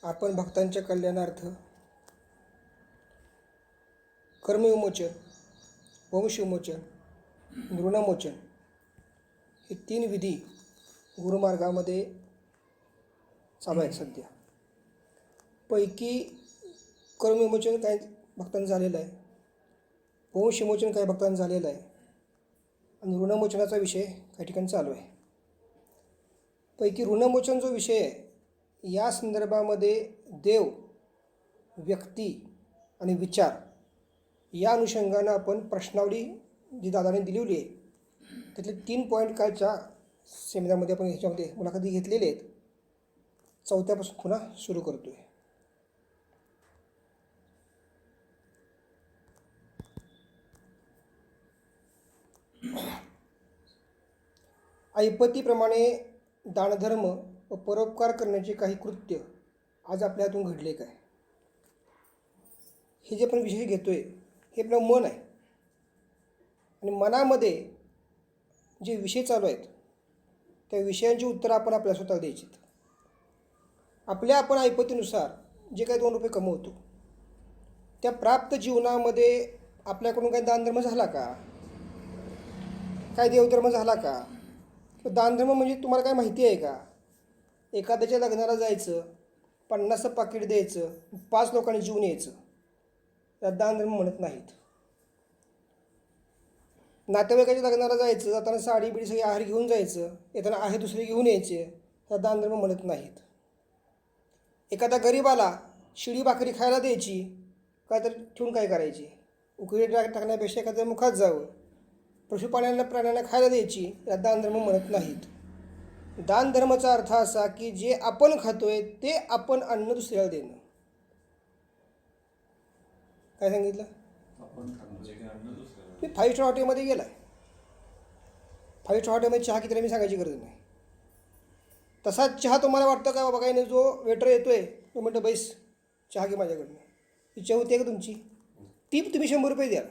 आपण भक्तांच्या कल्याणार्थ कर्मविमोचन, वंशविमोचन, ऋणमोचन हे 3 विधी गुरुमार्गामध्ये चालू आहेत सध्या. पैकी कर्मविमोचन काही भक्तांचं झालेलं आहे, वंशविमोचन काही भक्तांचं झालेलं आहे आणि ऋणमोचनाचा विषय काही ठिकाणी चालू आहे. पैकी ऋणमोचन जो विषय आहे या संदर्भामध्ये देव, व्यक्ती आणि विचार या अनुषंगानं आपण प्रश्नावली जी दादाने दिलेली आहे त्यातले 3 पॉईंट कालच्या सेमिनारमध्ये आपण ह्याच्यामध्ये मुलाखती घेतलेले आहेत. 4थ्यापासून पुन्हा सुरू करतो आहे. ऐपतीप्रमाणे दानधर्म व परोपकार करण्याचे काही कृत्य आज आपल्या हातून घडले काय, हे जे आपण विषय घेतो आहे हे आपलं मन आहे आणि मनामध्ये जे विषय चालू आहेत त्या विषयांची उत्तरं आपण आपल्या स्वतःला द्यायची. आपण ऐपतीनुसार जे काही 2 रुपये कमवतो त्या प्राप्त जीवनामध्ये आपल्याकडून काही दानधर्म झाला का, काय देवधर्म झाला का? दानधर्म म्हणजे तुम्हाला काय माहिती आहे का? एखाद्याच्या लग्नाला जायचं, 50 पाकिट द्यायचं, 5 लोकांनी जीवन यायचं, त्यात दानधर्म म्हणत नाहीत. नातेवाईकाच्या लग्नाला जायचं, जाताना साडी बिडी सगळी आहार घेऊन जायचं, येताना आहे दुसरे घेऊन यायचे, त्यात दानधर्म म्हणत नाहीत. एखाद्या गरीबाला शिळी भाकरी खायला द्यायची, काय तर ठेवून काय करायची, उकळी टाकण्यापेक्षा एखाद्या मुखात जावं, प्राण्यांना खायला द्यायची, यात दानधर्म म्हणत नाहीत. दानधर्माचा अर्थ असा की जे आपण खातोय ते आपण अन्न दुसऱ्याला देणं. काय सांगितलं? मी 5 स्टार हॉटेलमध्ये गेला आहे. 5 स्टार हॉटेलमध्ये चहा किती मी सांगायची गरज नाही. तसाच चहा तुम्हाला वाटतं का बाबा? काही नाही, जो वेटर येतोय तो म्हणतो बैस चहा घे माझ्याकडनं. इच्छा होते का तुमची? टीप तुम्ही 100 रुपये द्या,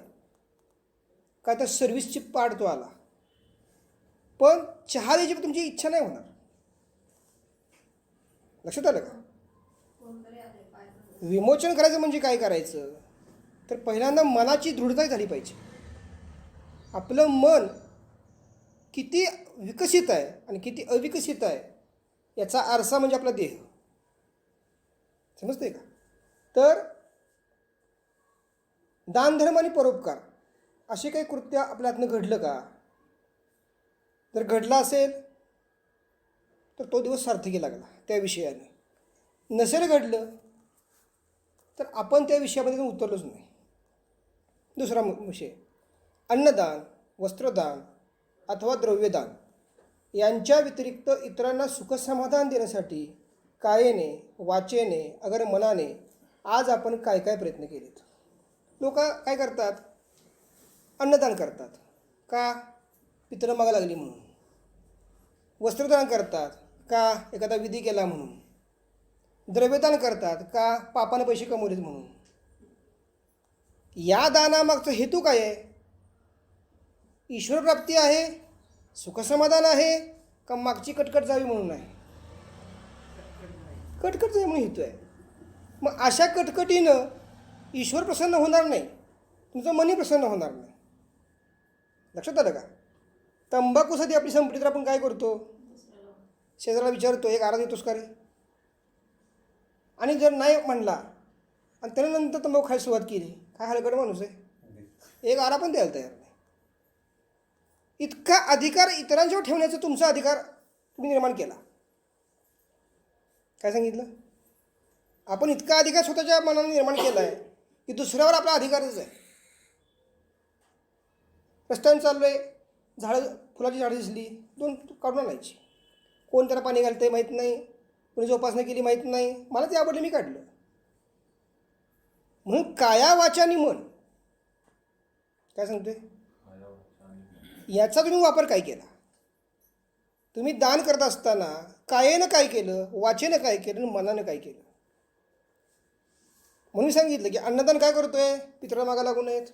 काय तर सर्व्हिसची पार्ट तो आला, पण चहा द्यायची तुमची इच्छा नाही होणार. लक्षात आलं का? विमोचन करायचं म्हणजे काय करायचं तर पहिल्यांदा मनाची दृढता झाली पाहिजे. आपलं मन किती विकसित आहे आणि किती अविकसित आहे याचा आरसा म्हणजे आपला देह. समजते का? तर दानधर्म आणि परोपकार असे काही कृत्य आपल्या हातनं घडलं का? जर घडला असेल तर तो दिवस सार्थकी लागला त्या विषयाने. नसेल घडलं तर आपण त्या विषयामध्ये उतरलोच नाही. दुसरा विषय, अन्नदान, वस्त्रदान अथवा द्रव्यदान यांच्या व्यतिरिक्त इतरांना सुखसमाधान देण्यासाठी कायेने, वाचेने अगर मनाने आज आपण काय काय प्रयत्न केलेत. लोक काय करतात? अन्नदान करतात का? पितरं मागा लागली म्हणून. वस्त्रदान करतात का? एखादा विधी केला म्हणून. द्रव्यदान करतात का? पापाने पैसे कमवलेत म्हणून. या दानामागचा हेतू काय आहे? ईश्वरप्राप्ती आहे, सुखसमाधान आहे का मागची कटकट जावी म्हणून आहे? कटकट जावी म्हणून हेतू आहे. मग अशा कटकटीनं ईश्वर प्रसन्न होणार नाही, तुमचं मनही प्रसन्न होणार नाही. लक्षात आलं का? तंबाखूसाठी आपली संपली तर आपण काय करतो? शेजाराला विचारतो, एक आरा देतोस का रे? आणि जर नाही म्हणला आणि त्यानंतर तंबाखू खायला सुरुवात केली, काय हलकट माणूस आहे, एक आरा पण द्यायला तयार नाही. इतका अधिकार इतरांच्यावर ठेवण्याचा तुमचा अधिकार तुम्ही निर्माण केला. काय सांगितलं? आपण इतका अधिकार स्वतःच्या मनाने निर्माण केला आहे की दुसऱ्यावर आपला अधिकारच आहे. रस्त्याने चाललो आहे, झाडं, फुलाची झाडं दिसली, 2 काढून आणायची. कोण त्याला पाणी घालतंय माहीत नाही, कोणी जोपासना केली माहीत नाही, मला ते आवडलं मी काढलं. म्हणून काया वाचा आणि मन काय सांगतोय याचा तुम्ही वापर काय केला? तुम्ही दान करत असताना कायेनं काय केलं, वाचेनं काय केलं आणि मनानं काय केलं? म्हणून सांगितलं की अन्नदान काय करतोय? पितराला मागा लागू नयेत.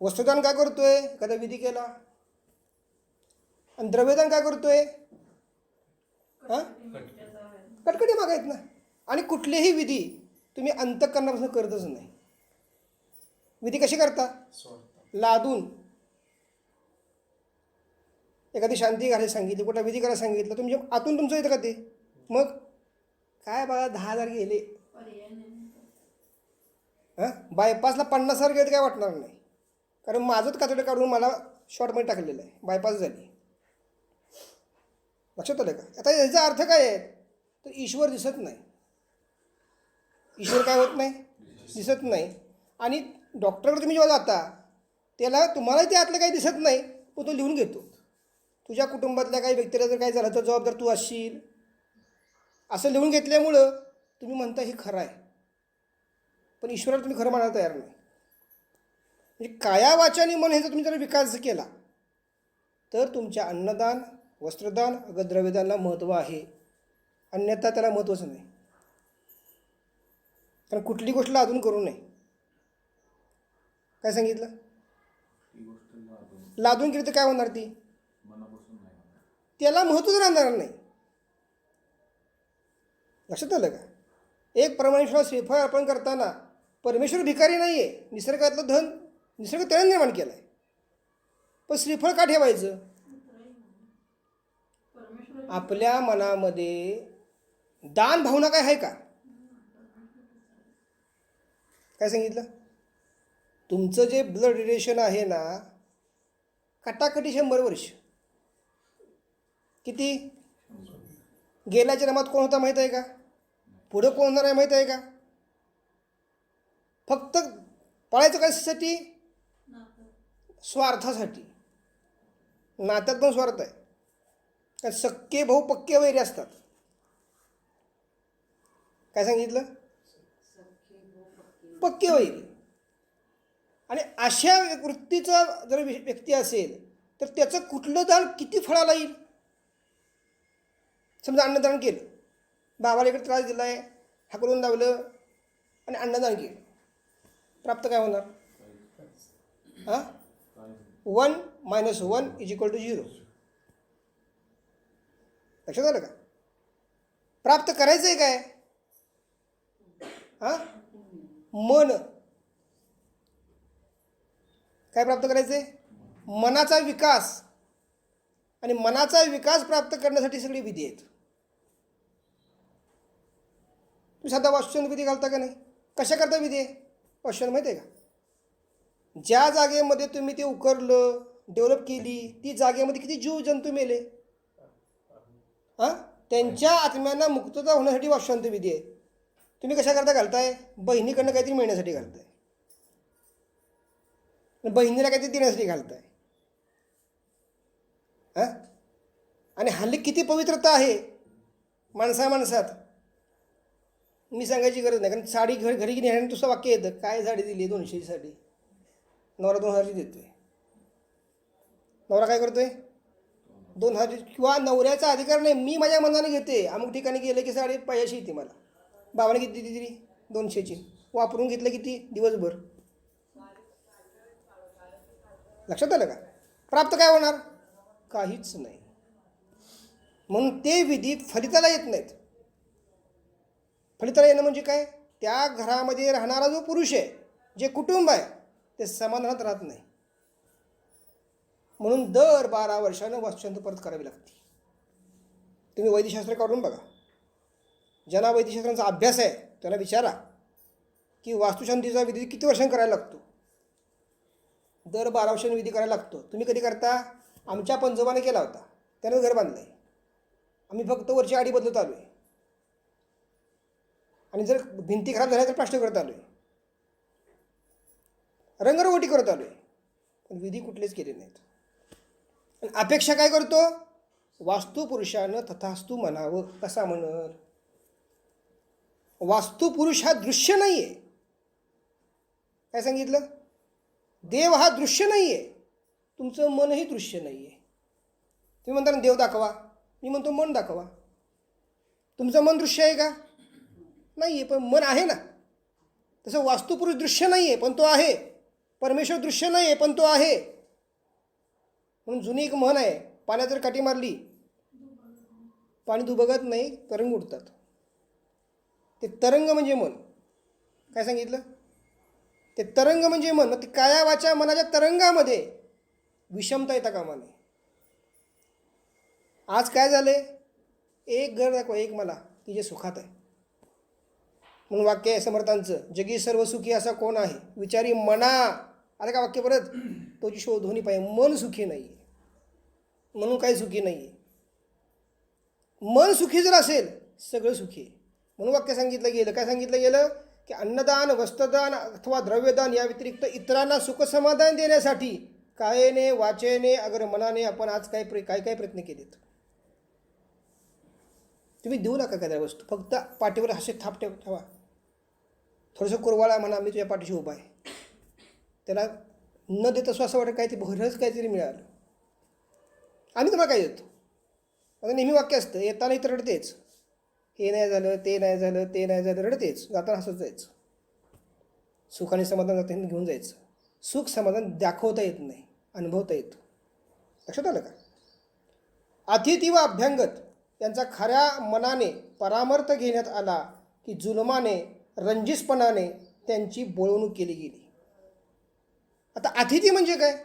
वस्त्रदान काय करतोय? एखादा विधी केला. आणि द्रव्यदान काय करतोय? कटकटी माग आहेत ना. आणि कुठलेही विधी तुम्ही अंतःकरणापासून करतच नाही. विधी कशी करता? लादून. एखादी शांती घालायला सांगितली, कुठला विधी करायला सांगितलं, तुमच्या आतून तुमचं येतं का ते? मग काय बघा 10,000 गेले, हां बायपासला 50,000 गेले काय वाटणार नाही. कारण माझंच कातडं काढून मला शॉर्टमध्ये टाकलेलं आहे, बायपास झाली. लक्षात आलं का? आता याचा अर्थ काय आहे? तर ईश्वर दिसत नाही. ईश्वर काय होत नाही? दिसत नाही. आणि डॉक्टरकडे तुम्ही जेव्हा जाता त्याला तुम्हालाही त्यातलं काही दिसत नाही, पण तो लिहून घेतो. तुझ्या कुटुंबातल्या काही व्यक्तीला जर काही झालं तर जबाबदार तू असशील, असं लिहून घेतल्यामुळं तुम्ही म्हणता हे खरं आहे. पण ईश्वराला तुम्ही खरं मानायला तयार नाही. म्हणजे काया वाचानी मन ह्याचा तुम्ही जर विकास केला तर तुमच्या अन्नदान, वस्त्रदान, द्रव्यदानला महत्त्व आहे. अन्यथा त्याला महत्त्वच नाही. कारण कुठली गोष्ट लादून करू नये. काय सांगितलं? लादून केली तर काय होणार? ती त्याला महत्त्वच राहणार नाही. लक्षात आलं का? एक परमेश्वराला श्रीफळ अर्पण करताना परमेश्वर भिकारी नाही आहे. निसर्गातलं धन निसर्ग त्याने निर्माण केलं आहे. पण श्रीफळ का ठेवायचं? आपल्या मनामध्ये दान भावना काय आहे का? काय सांगितलं? तुमचं जे ब्लड रिलेशन आहे ना, कटाकटी 100 वर्ष. किती? गेल्या जन्मात कोण होता माहीत आहे का? पुढं कोण होणार आहे माहीत आहे का? फक्त पळायचं कशासाठी? स्वार्थासाठी. नात्यात पण स्वार्थ आहे. कारण सक्के भाऊ पक्के वैरी असतात. काय सांगितलं? पक्के वैरी. आणि अशा वृत्तीचा जर व्यक्ती असेल तर त्याचं कुठलं दान किती फळाला येईल? समजा अन्नदान केलं, बाबाला इकडे त्रास दिला आहे, हाकलून लावलं आणि अन्नदान केलं, प्राप्त काय होणार? 1 - 1 = 0. लक्षात आलं का? प्राप्त करायचं आहे काय? मन. काय प्राप्त करायचं आहे? मनाचा विकास. आणि मनाचा विकास प्राप्त करण्यासाठी सगळी विधी आहेत. तुम्ही साधा वास्तुशांत विधी घालता का नाही? कशा करता विधी आहे वास्तुशांत माहिती आहे का? ज्या जागेमध्ये तुम्ही ते उकरलं, डेव्हलप केली, ती जागेमध्ये किती जीव जंतू मेले, त्यांच्या आत्म्यांना मुक्तता होण्यासाठी वास्तुशांत विधी आहे. तुम्ही कशा करता घालताय? बहिणीकडनं काहीतरी मिळण्यासाठी घालताय, बहिणीला काहीतरी देण्यासाठी घालताय. आणि हल्ली किती पवित्रता आहे माणसात. मी सांगायची गरज नाही. कारण साडी घरी नेण्याने तुझं वाक्य येतं, काय साडी दिली? 200ची साडी. नवरा 2,000ची देतोय. नवरा काय करतोय? 2,000. किंवा नवऱ्याचा अधिकार नाही, मी माझ्या मनाने घेते. अमुक ठिकाणी गेले की साडी पायाशी येते मला. बाबाने किती दिली? 200ची. वापरून घेतलं किती? दिवसभर. लक्षात आलं का? प्राप्त काय होणार? काहीच नाही. म्हणून ते विधी फलिताला येत नाहीत. फलिताला येणं म्हणजे काय? त्या घरामध्ये राहणारा जो पुरुष आहे, जे कुटुंब आहे, ते समाधानात राहत नाही. म्हणून दर 12 वर्षानं वास्तुशांती परत करावी लागते. तुम्ही वैद्यशास्त्र काढून बघा. ज्यांना वैद्यशास्त्रांचा अभ्यास आहे त्यांना विचारा की वास्तुशांतीचा विधी किती वर्षांनी करायला लागतो? दर 12 वर्षांनी विधी करायला लागतो. तुम्ही कधी करता? आमच्या पंजोबाने केला होता, त्यानं घर बांधलं आहे. आम्ही फक्त वरची आडी बदलत आलो आहे. आणि जर भिंती खराब झाल्या तर प्लास्टर करत आलो आहे, रंगरंगोटी करत आलो आहे. पण विधी कुठलेच केले नाहीत. आणि अपेक्षा काय करतो? वास्तुपुरुषानं तथास्तु म्हणावं. कसा म्हणल? वास्तुपुरुष हा दृश्य नाही आहे. काय सांगितलं? देव हा दृश्य नाही आहे. तुमचं मनही दृश्य नाही आहे. तुम्ही म्हणता ना देव दाखवा, मी म्हणतो मन दाखवा. तुमचं मन दृश्य आहे का? नाही आहे, पण मन आहे ना. तसं वास्तुपुरुष दृश्य नाही आहे, पण तो आहे. परमेश्वर दृश्य नाही आहे, पण तो आहे. म्हणून जुनी एक म्हण आहे, पाण्यात जर काठी मारली, पाणी दुबगत नाही, तरंग उडतात. ते तरंग म्हणजे मन. काय सांगितलं? ते तरंग म्हणजे मन. मग ते काया वाचा मनाच्या तरंगामध्ये विषमता येता कामा नये. आज काय झाले? एक घर दाखवा, एक मला की जे सुखात आहे. म्हणून वाक्य आहे समर्थांचं, जगी सर्व सुखी असा कोण आहे, विचारी मना. आलं का वाक्य परत? तोची शोधोनी पाहिजे. मन सुखी नाही आहे म्हणून काही सुखी नाही आहे. मन सुखी जर असेल सगळं सुखी आहे. म्हणून वाक्य सांगितलं गेलं. काय सांगितलं गेलं? की अन्नदान, वस्त्रदान अथवा द्रव्यदान या व्यतिरिक्त इतरांना सुखसमाधान देण्यासाठी कायेने, वाचेने, अगर मनाने आपण आज काय काय प्रयत्न केलेत. तुम्ही देऊ नका काय वस्तू, फक्त पाठीवर असे थाप ठेवा. थोडंसं कुरवाळा म्हणा, मी तुझ्या पाठीशी उभा आहे. त्याला न देत असं वाटतं काहीतरी भरच काहीतरी मिळालं. आम्ही तुम्हाला काय देतो? आता नेहमी वाक्य असतं, येताना इतर रडतेच, हे नाही झालं, ते नाही झालं, ते नाही झालं, रडतेच. जाताना हसत जायचं. सुख आणि समाधान जाताना घेऊन जायचं. सुख समाधान दाखवता येत नाही, अनुभवता येतो. लक्षात आलं का? अतिथी व अभ्यंगत यांचा खऱ्या मनाने परामर्थ घेण्यात आला की जुलमाने, रंजिसपणाने त्यांची बोळवणूक केली गेली. आता अतिथी म्हणजे काय?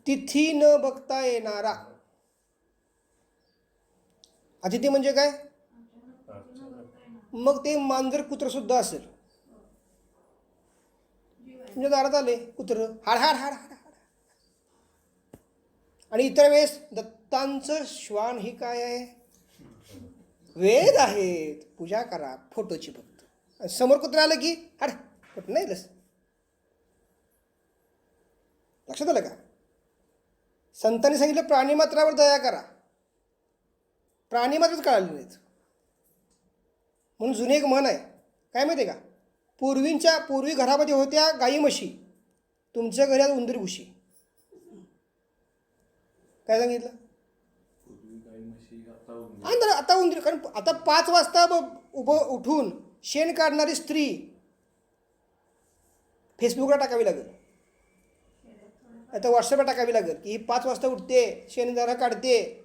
तिथी न बघता येणारा. अतिथी म्हणजे काय? मग ते मांजर कुत्र सुद्धा असेल. म्हणजे दारात आले कुत्र, हाड हाड हाड हाड हाड. आणि इतर वेळेस दत्तांचं श्वान ही काय आहे? वेद आहेत, पूजा करा, फोटोची फक्त. आणि समोर कुत्र आलं की हाड फोटो नाही लस. लक्षात आलं का? संतांनी सांगितलं प्राणीमात्रावर दया करा. प्राणीमात्रच कळाले नाहीत. म्हणून जुनी एक म्हण आहे, काय माहिती आहे का? पूर्वी घरामध्ये होत्या गाई म्हशी, तुमच्या घरी आता उंदीर घुशी. काय सांगितलं? आता उंदीर. कारण आता 5 वाजता उठून शेण काढणारी स्त्री फेसबुकला टाकावी लागेल, आता व्हॉट्सअपला टाकावी लागेल की ही 5 वाजता उठते, शेण जरा काढते,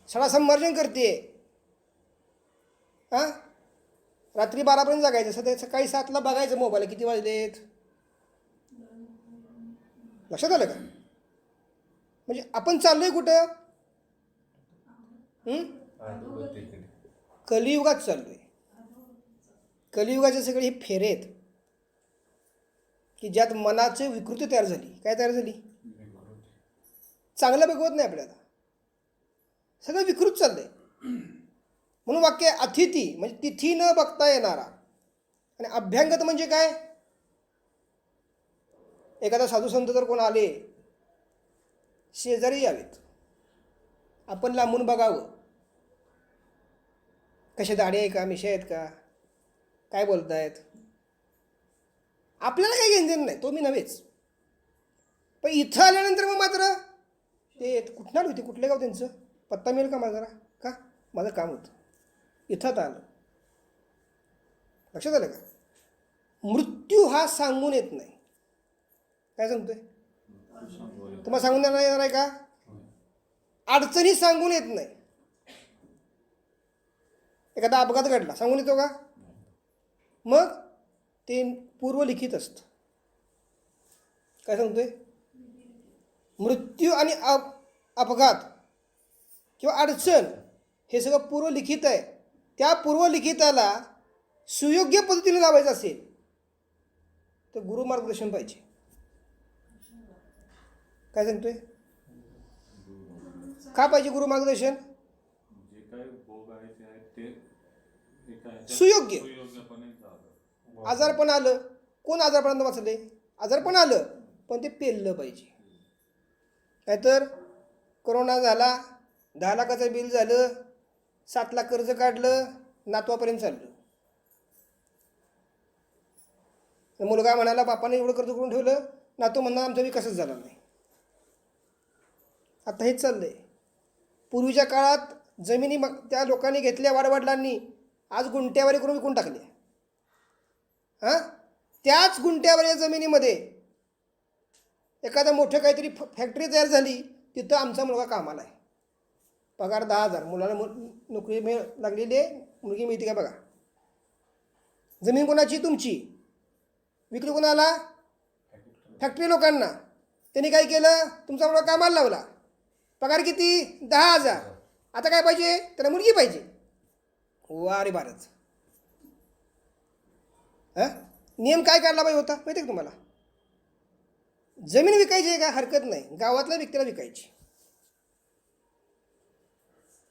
सडा संमार्जन करते. हां, रात्री 12पर्यंत जागायचं, सकाळी 7ला बघायचं मोबाईल किती वाजलेत. लक्षात आलं का? म्हणजे आपण चाललोय कुठं? कलियुगात चाललोय. कलियुगाचे सगळे हे फेरे आहेत की ज्यात मनाची विकृती तयार झाली. काय तयार झाली? चांगलं बघवत नाही आपल्याला, सगळं विकृत चाललंय. म्हणून वाक्य अतिथी म्हणजे तिथी न बघता येणारा. आणि अभ्यंगत म्हणजे काय? एखादा साधू संत जर कोण आले, शेजारी यावेत, आपण लांबून बघावं, कशा दाढी आहे का, मिशा आहेत का, काय बोलतायत. आपल्याला काही घेणं नाही, तो मी नव्हेच. पण इथं आल्यानंतर मग मात्र ते कुठं आलं होते, कुठले गाव त्यांचं, पत्ता मिळेल का माझा? का माझं काम होतं, इथं आलं. लक्षात आलं का? मृत्यू हा सांगून येत नाही. काय सांगतोय? तुम्हाला सांगून येणार आहे का? अडचणी सांगून येत नाही. एखादा अपघात घडला सांगून येतो का? मग ते पूर्वलिखित असतं. काय सांगतोय? मृत्यू आणि अपघात किंवा अडचण हे सगळं पूर्वलिखित आहे. त्या पूर्वलिखिताला सुयोग्य पद्धतीने लावायचं असेल तर गुरु मार्गदर्शन पाहिजे. काय सांगतोय? का पाहिजे गुरु मार्गदर्शन? सुयोग्य. आजारपण आलं, कोण आजारपणात वाचले? आजारपण आलं पण ते पेललं पाहिजे. नाहीतर कोरोना झाला, 10 लाखाचं बिल झालं, 7 लाख कर्ज काढलं, नातवापर्यंत चाललं. मुलगा म्हणाला बापाने एवढं कर्ज करून ठेवलं, नातू म्हणणार आमचा विकासच झाला नाही. आता हेच चाललंय. पूर्वीच्या काळात जमिनी त्या लोकांनी घेतल्या, वाडवडिलांनी, आज गुंट्यावारी करून विकून टाकल्या. हां, त्याच गुंट्यावर जमिनीमध्ये एखादं मोठं काहीतरी फॅक्टरी तयार झाली, तिथं आमचा मुलगा कामाला आहे. पगार 10,000, मुलाला नोकरी लागलेली आहे, मुलगी मिळते का बघा. जमीन कोणाची? तुमची. विकली कोणाला? फॅक्टरी लोकांना. त्यांनी काय केलं? तुमचा मुलगा कामाला लावला. पगार किती? 10,000. आता काय पाहिजे? त्याला मुलगी पाहिजे. वा रे भारत. हां, नियम काय काढला पाहिजे होता माहिती आहे का तुम्हाला? जमीन विकायची आहे का? हरकत नाही, गावातल्या व्यक्तीला विकायची.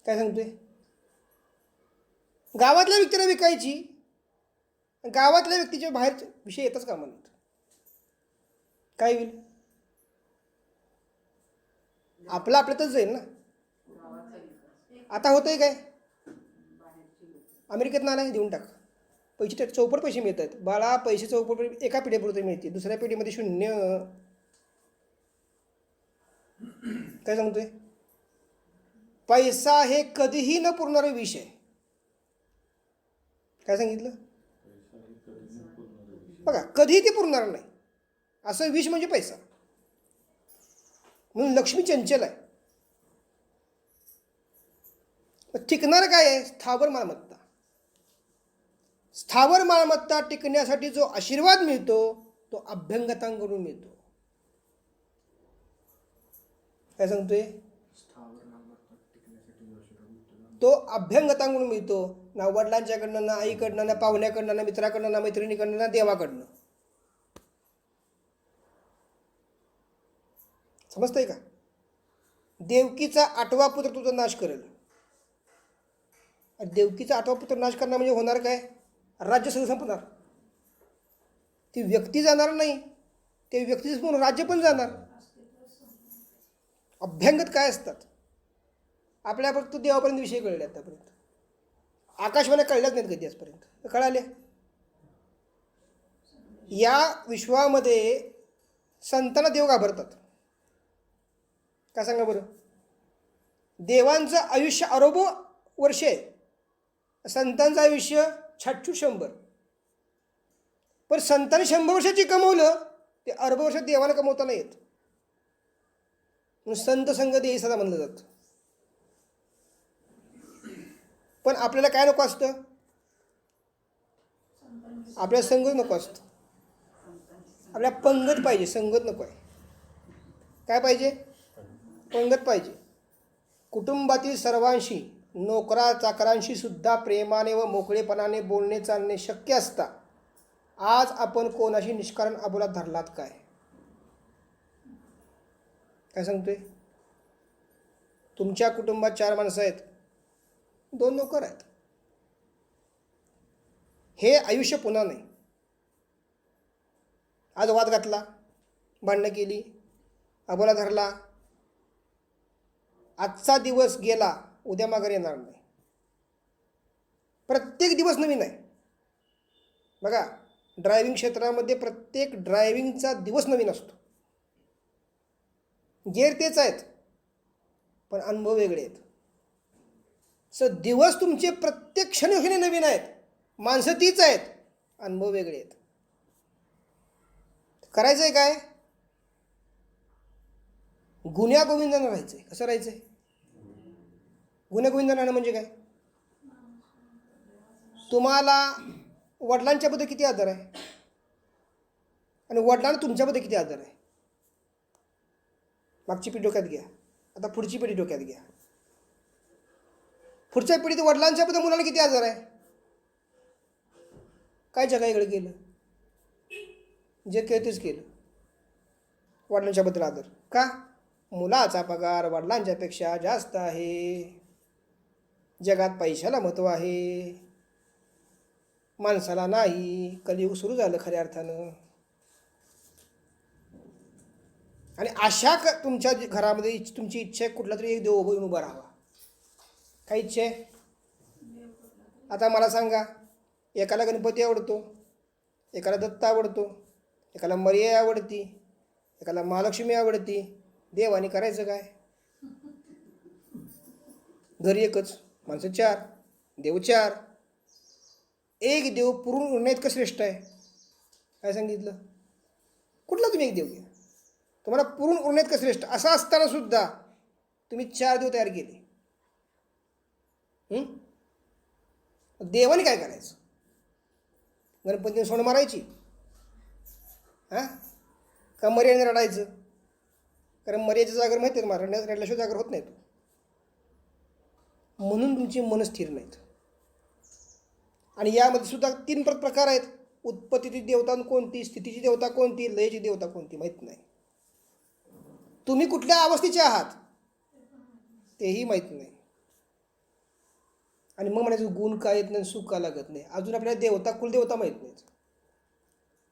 काय सांगतोय? गावातल्या व्यक्तीला विकायची. गावातल्या व्यक्तीच्या बाहेर विषय येतच का म्हणत? काय होईल? आपलं आपल्यातच जाईल ना. आता होतंय काय? अमेरिकेत नाही देऊन टाक पैसे, चौपट पैसे मिळत आहेत बाळा. पैसे चौपट एका पिढीपुरते मिळते, दुसऱ्या पिढीमध्ये शून्य. काय सांगतोय? पैसा हे कधीही न पुरणारं विष आहे. काय सांगितलं? बघा, कधीही ते पुरणार नाही असं विष म्हणजे पैसा. म्हणून लक्ष्मी चंचल आहे. टिकणार काय आहे? स्थावर मालमत्ता. स्थावर मालमत्ता टिकण्यासाठी जो आशीर्वाद मिळतो तो अभ्यंगतांकडून मिळतो. काय सांगतोय? तो अभ्यंगतांकडून मिळतो. ना वडिलांच्याकडनं, ना आईकडनं, ना पाहुण्याकडनं, ना मित्राकडनं, ना मैत्रिणीकडनं, ना देवाकडनं. समजतंय का? देवकीचा 8वा पुत्र तुझा नाश करेल. देवकीचा 8वा पुत्र नाश करणं म्हणजे होणार काय? राज्य सगळं संपणार. ती व्यक्ती जाणार नाही, ते व्यक्तीचं पूर्ण राज्य पण जाणार. अभ्यंगत काय असतात? आपल्या फक्त देवापर्यंत विषय कळले आतापर्यंत. आकाशवाण्या कळल्याच नाहीत कधी आजपर्यंत. कळाल्या? या विश्वामध्ये संतांना देव घाबरतात. काय सांगा बरं? देवांचं आयुष्य अरबो वर्ष आहे, संतांचं आयुष्य 100. पण संतांनी 100 वर्षाची कमवलं ते अरब वर्षात देवाला कमवता नाही येत. म्हणून संत संग देई सदा म्हणलं जातं. पण आपल्याला काय नको असतं? आपल्याला संगत नको असतं. आपल्याला पंगत पाहिजे, संगत नको आहे. काय पाहिजे? पंगत पाहिजे. कुटुंबातील सर्वांशी, नोकरा चाकरांशी सुद्धा प्रेमाने व मोकळेपणाने बोलणे चालणे शक्य असता आज आपण कोणाशी निष्कारण अबोला धरलात काय? काय सांगतोय? तुमच्या कुटुंबात 4 माणसं आहेत, 2 नोकर आहेत. हे आयुष्य पुन्हा नाही. आज वाद घातला, भांडणं केली, अबोला धरला, आजचा दिवस गेला, उद्या माघारी येणार नाही. प्रत्येक दिवस नवीन आहे. बघा, ड्रायव्हिंग क्षेत्रामध्ये प्रत्येक ड्रायव्हिंगचा दिवस नवीन असतो. गेअर तेच आहेत पण अनुभव वेगळे आहेत. दिवस तुमचे प्रत्येक क्षणी नवीन आहेत, माणसं तीच आहेत, अनुभव वेगळे आहेत. करायचं आहे काय? गुन्ह्या गोविंदानं राहायचं आहे. कसं राहायचं आहे? गुन्ह्या गोविंदानं राहणं म्हणजे काय? तुम्हाला वडिलांच्याबद्दल किती आदर आहे आणि वडिलांना तुमच्याबद्दल किती आदर आहे? मागची पिढी डोक्यात घ्या, आता पुढची पिढी डोक्यात घ्या. पुढच्या पिढीत वडिलांच्याबद्दल मुलाला किती आदर आहे? काय जगाकडे गेलं, जे केलं तेच केलं. वडिलांच्याबद्दल आदर का? मुलाचा पगार वडिलांच्यापेक्षा जास्त आहे. जगात पैशाला महत्त्व आहे, माणसाला नाही. कलियुग सुरू झालं खऱ्या अर्थानं. आणि अशा तुमच्या घरामध्ये तुमची इच्छा आहे कुठला तरी एक देव उभा राहावा. काय इच्छा आहे? आता मला सांगा, एकाला गणपती आवडतो, एकाला दत्त आवडतो, एकाला मर्यादा आवडती, एकाला महालक्ष्मी आवडती. देवाने करायचं काय? घर एकच, माणसं 4, देव 4. एक देव पुरून उरणे इतकं श्रेष्ठ आहे. काय सांगितलं? कुठला तुम्ही एक देव घ्या, तुम्हाला पुरून उरणे इतकं श्रेष्ठ. असं असताना सुद्धा तुम्ही 4 देव तयार केले. हं? देवाने काय करायचं? गणपतीने सोनं मारायची? हां, का मर्यादेने रडायचं? कारण मर्यादेच्या जागर माहिती आहे, रडल्याशिवाय जागर होत नाहीत. म्हणून तुमची मन स्थिर नाहीत. आणि यामध्ये सुद्धा 3 प्रकार आहेत. उत्पत्तीची देवता कोणती, स्थितीची देवता कोणती, लयची देवता कोणती माहीत नाही. तुम्ही कुठल्या अवस्थेचे आहात तेही माहीत नाही. आणि मग म्हणायचं गुण काय येत नाही, सुख का लागत नाही. अजून आपल्याला देवता कुलदेवता माहीत नाहीत.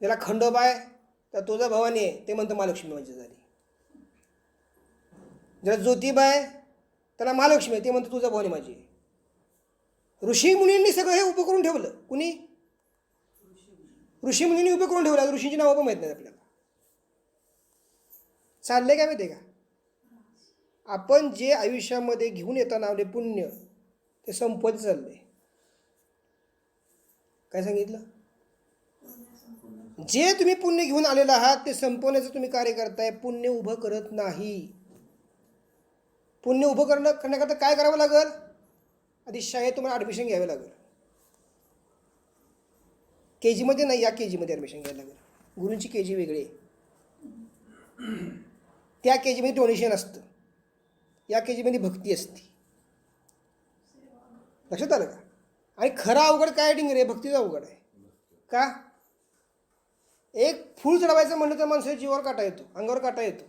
ज्याला खंडोबा आहे तर तुझा भवानी आहे, ते म्हणतं महालक्ष्मी माझी झाली. ज्याला ज्योतिबा आहे त्याला महालक्ष्मी आहे, ते म्हणतं तुझा भवानी माझी आहे. ऋषी मुनींनी सगळं हे उभं करून ठेवलं. कुणी? ऋषी मुनींनी उभं करून ठेवलं. ऋषींची नावं पण माहीत नाहीत आपल्याला. चाललंय काय माहिती आहे का? आपण जे आयुष्यामध्ये घेऊन येताना आपले पुण्य ते संपत चाललंय. काय सांगितलं? जे तुम्ही पुण्य घेऊन आलेलं आहात ते संपवण्याचं तुम्ही कार्य करताय, पुण्य उभं करत नाही. पुण्य उभं करण्याकरता काय करावं लागेल? आधी शाळेत तुम्हाला ॲडमिशन घ्यावं लागेल. KG मध्ये नाही, या KG मध्ये ॲडमिशन घ्यायला लागेल. गुरूंची KG वेगळी आहे. त्या KG मध्ये डोनेशन असतं, या KG मध्ये भक्ती असते. लक्षात आलं का? आणि खरं अवघड काय डिंगरे? भक्तीचं अवघड आहे. का? एक फूल चढवायचं म्हणलं तर माणसाच्या जीवावर काटा येतो, अंगावर काटा येतो.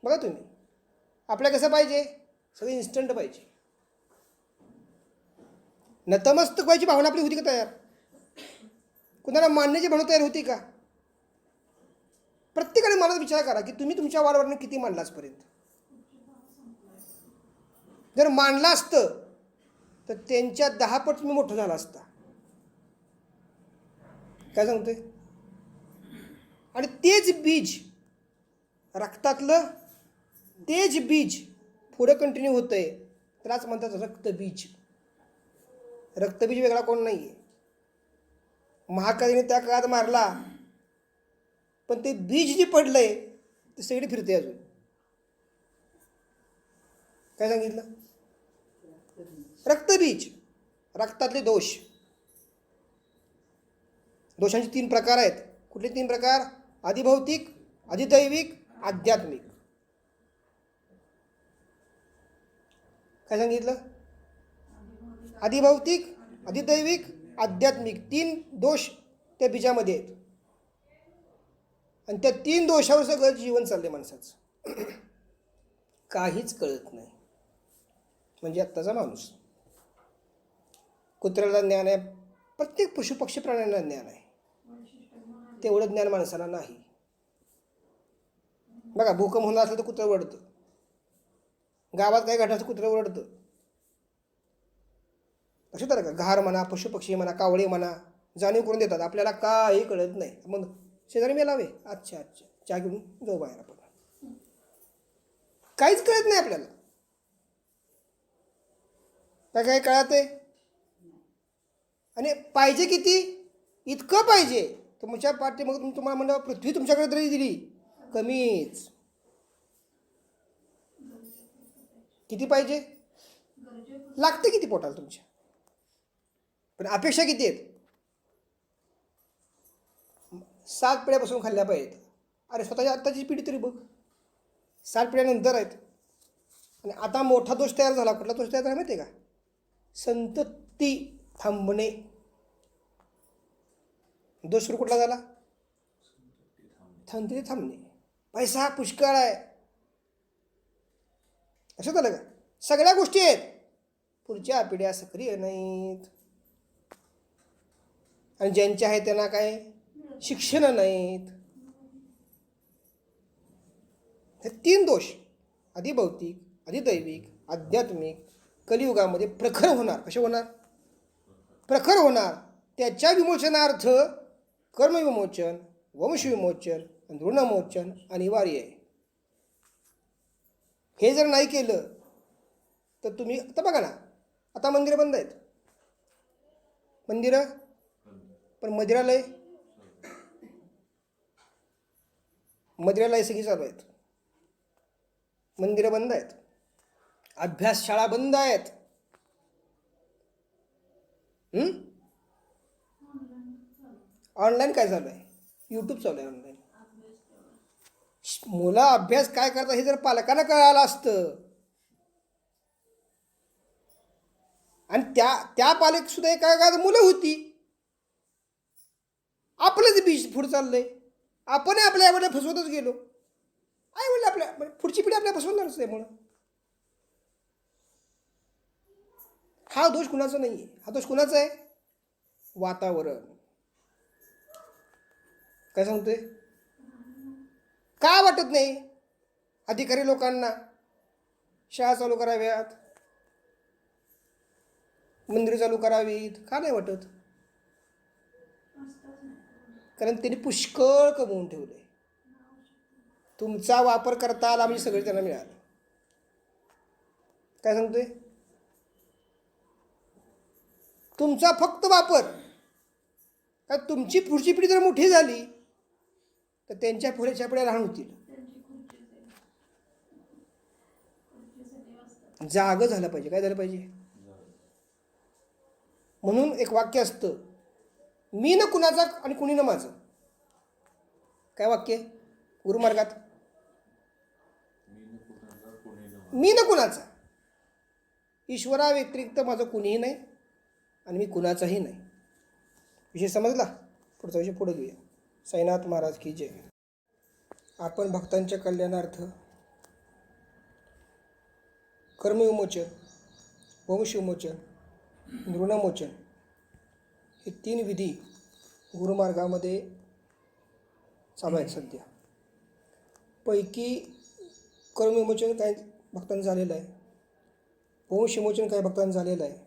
बघा तुम्ही, आपल्याला कसं पाहिजे? सगळं इन्स्टंट पाहिजे. नतमस्तक व्हायची भावना आपली होती का तयार? कुणाला मानण्याची भावना तयार होती का? प्रत्येकाने मनात विचार करा की तुम्ही तुमच्या वाढवरनं किती मानला आजपर्यंत. जर मानला असतं तर त्यांच्या 10 पट तुम्ही मोठं झाला असता. काय सांगतोय? आणि तेच बीज रक्तातलं, तेच बीज पुढे कंटिन्यू होतंय, त्यालाच म्हणतात रक्तबीज. रक्तबीज वेगळा कोण नाही आहे. महाकालीने त्या काळात मारला, पण ते बीज जे पडलंय ते सगळी फिरते अजून. काय सांगितलं? रक्तबीज, रक्तातले दोष. दोषांचे 3 प्रकार आहेत. कुठले 3 प्रकार? अधिभौतिक, अधिदैविक, आध्यात्मिक. काय सांगितलं? अधिभौतिक, अधिदैविक, आध्यात्मिक 3 दोष त्या बीजामध्ये आहेत. आणि त्या 3 दोषावर सगळं जीवन चाललंय माणसाचं. काहीच कळत नाही. म्हणजे आत्ताचा माणूस. कुत्र्याला ज्ञान आहे, प्रत्येक पशुपक्षी प्राण्यांना ज्ञान आहे, तेवढं ज्ञान माणसाला नाही. बघा, भूकंप होणार असलं तर कुत्रं ओरडतं. गावात काय घडलं असं कुत्रं ओरडतं. लक्षात आलं का? घार म्हणा, पशुपक्षी म्हणा, कावळे म्हणा, जाणीव करून देतात. आपल्याला काही कळत नाही. मग शेजारी मेलावे, अच्छा अच्छा, चहा घेऊन जाऊ बाहेर आपण. काहीच कळत नाही आपल्याला. काय कळत आहे? आणि पाहिजे किती? इतकं पाहिजे. तुमच्या पाठीमागे तुम्हाला म्हणलं पृथ्वी तुमच्याकडे तरी दिली, कमीच. किती पाहिजे? लागते किती पोटाला तुमच्या? पण अपेक्षा किती आहेत? 7 पिढ्यापासून खाल्ल्या पाहिजेत. अरे स्वतःच्या आत्ताची पिढी तरी बघ, 7 पिढ्यानंतर आहेत. आणि आता मोठा दोष तयार झाला. कुठला दोष तयार झाला माहिती आहे का? संतती थांबणे. दोष सुरू कुठला झाला? संतती थांबणे. पैसा पुष्कळ आहे. लक्षात आलं का? सगळ्या गोष्टी आहेत, पुढच्या पिढ्या सक्रिय नाहीत. आणि ज्यांच्या आहेत त्यांना काय शिक्षण नाहीत. हे 3 दोष, अधिभौतिक, अधिदैविक, आध्यात्मिक, कलियुगामध्ये प्रखर होणार. कसे होणार? प्रखर होणार. त्याच्या विमोचनार्थ कर्मविमोचन, वंशविमोचन आणि ऋणमोचन अनिवार्य आहे. हे जर नाही केलं तर तुम्ही, आता बघा ना, आता मंदिरं बंद आहेत. मंदिरं पण मदिरालय सगळी चालू आहेत. मंदिरं बंद आहेत, अभ्यासशाळा बंद आहेत. हं? ऑनलाईन काय चालू आहे? यूट्यूब चालू आहे ऑनलाईन. मुलं अभ्यास काय करतात हे जर पालकांना कळालं असतं, आणि त्या त्या पालक सुद्धा एका काळात मुलं होती. आपलंच बीज पुढं चाललंय. आपण आपल्या आईवडिला फसवतच गेलो. आई वडील आपल्या पुढची पिढी आपल्या फसवणारच आहे. म्हणून हा दोष कुणाचा नाही आहे. हा दोष कुणाचा आहे? वातावरण. काय सांगतोय? का वाटत नाही अधिकारी लोकांना शाळा चालू कराव्यात, मंदिरं चालू करावीत? का नाही वाटत? कारण त्यांनी पुष्कळ कमवून ठेवले. तुमचा वापर करता आला म्हणजे सगळं त्यांना मिळालं. काय सांगतोय? तुमचा फक्त वापर. का तुमची पुढची पिढी जर मोठी झाली तर त्यांच्या पुढेच्या पिढ्या लहान होतील. जागं झालं पाहिजे. काय झालं पाहिजे? म्हणून एक वाक्य असतं, मी न कुणाचा आणि कुणी न माझं. काय वाक्य गुरुमार्गात? मी न कुणाचा. ईश्वरा व्यतिरिक्त माझं कुणीही नाही आणि मी कुणाचाही नाही. विषय समजला? पुढचा विषय पुढे घेऊया. साईनाथ महाराज की जय. आपण भक्तांच्या कल्याणार्थ कर्मविमोचन, वंशविमोचन, नृणमोचन हे 3 विधी गुरुमार्गामध्ये चालू आहेत सध्या. पैकी कर्मविमोचन काही भक्तांचं झालेलं आहे, वंशविमोचन काही भक्तांचं झालेलं आहे,